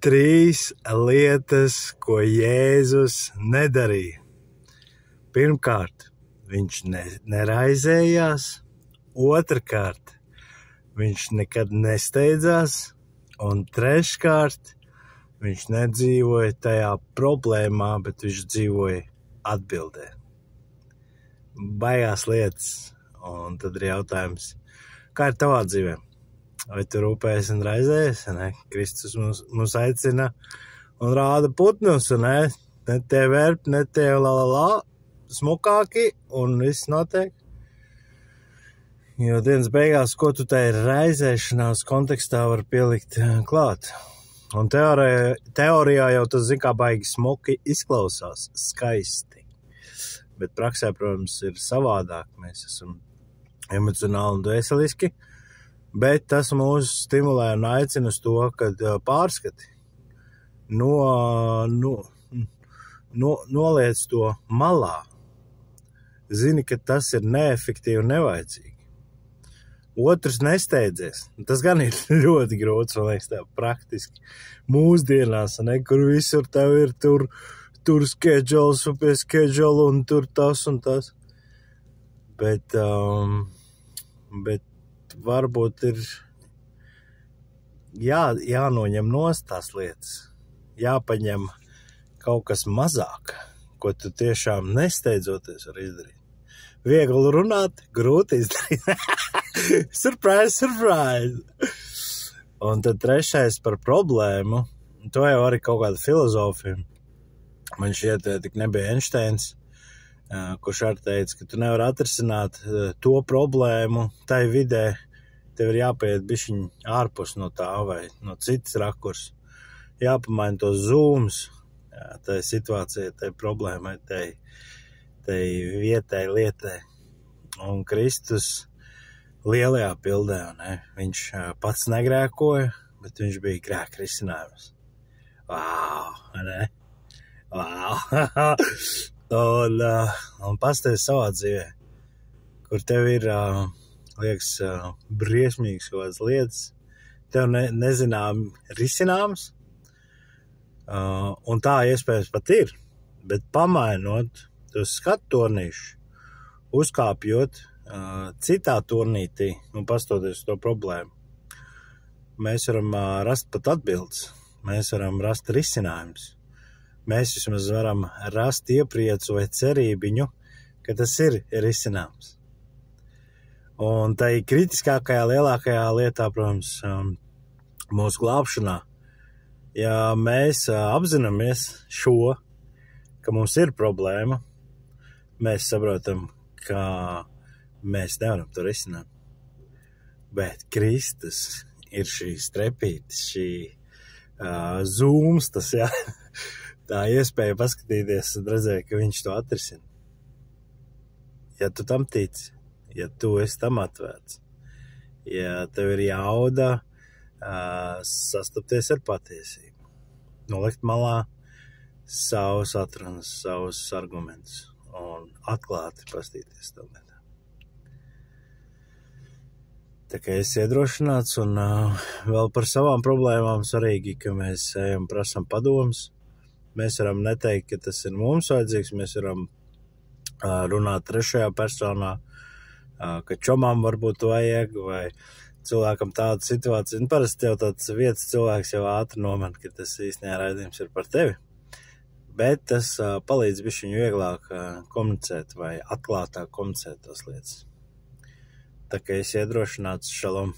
3 lietas, ko Jēzus nedarīja. Pirmkārt, viņš neraizējās. Otrkārt, viņš nekad nesteidzās. Un treškārt, viņš nedzīvoja tajā problēmā, bet viņš dzīvoja atbildē. Baigās lietas. Un tad ir jautājums, kā ir tavā dzīvē? Vai tu rūpējies un raizējies? Ne? Kristus mums aicina un rāda putnus, ne tie verpi, ne tie smukāki, un viss notiek. Jo dienas beigās, ko tu tai raizēšanās kontekstā var pielikt klāt. Un teorijā jau tas, zin, kā baigi smuki izklausās, skaisti. Bet praksē, protams, ir savādāk. Mēs esam emocionāli un dvēseliski, bet tas mūs stimulē un aicina uz to, kad pārskati. Noliec to malā. Zini, ka tas ir neefektīvi un nevajadzīgi. Otrs nesteidzies. Tas gan ir ļoti grūts, man liekas, tā praktiski. Mūsdienās, ne, kur visur tev ir tur schedules un pie schedule un tur tas un tas. Bet varbūt ir jānoņem nost tās lietas. Jāpaņem kaut kas mazāk, ko tu tiešām nesteidzoties var izdarīt. Viegli runāt, grūti izdarīt. Surprise, surprise! Un tad trešais par problēmu. To jau arī kaut kāda filozofija. Man šķiet, tik nebija Einsteins, kurš arī teica, ka tu nevari atrisināt to problēmu tai vidē. Tev ir jāpaiet bišķiņ ārpus no tā vai no citas rakurs. Jāpamaina to zooms, tai situācijai, tai problēmai, tai vietai, lietai. Un Kristus lielajā pildē, ne? Viņš pats negrēkoja, bet viņš bija grēka risinājums. Vau, ne? Vau! Un pasties savā dzīvē, kur tev ir, liekas, briesmīgas kaut kādas lietas, tev nezinām risināms, un tā iespējams pat ir, bet pamainot tos skatu tornīšu, uzkāpjot citā turnītī un pastoties to problēmu, mēs varam rast pat atbildes, mēs varam rast risinājumus. Mēs vismaz varam rast iepriecu vai cerībiņu, ka tas ir risināms. Un tai kritiskākajā, lielākajā lietā, protams, mūsu glābšanā, ja mēs apzināmies šo, ka mums ir problēma, mēs saprotam, ka mēs nevaram to risināt. Bet Kristus ir šī strepītis, šī zūms, tas jā. Tā iespēja paskatīties un redzēt, ka viņš to atrisina. Ja tu tam tici, ja tu esi tam atvērts, ja tev ir jauda sastapties ar patiesību, nolikt malā savus atrunas, savus argumentus un atklāti pastīties tam lietā. Tā kā es iedrošināts un vēl par savām problēmām svarīgi, ka mēs ejam prasam padomus. Mēs varam neteikt, ka tas ir mums vajadzīgs, mēs varam runāt trešajā personā, ka čomām varbūt vajag, vai cilvēkam tāda situācija. Un parasti jau tāds vietas cilvēks jau ātri noman, ka tas īstenībā raidījums ir par tevi. Bet tas palīdz bišķiņu vieglāk komunicēt vai atklātāk komunicēt tās lietas. Tā kā es iedrošināts, šalom.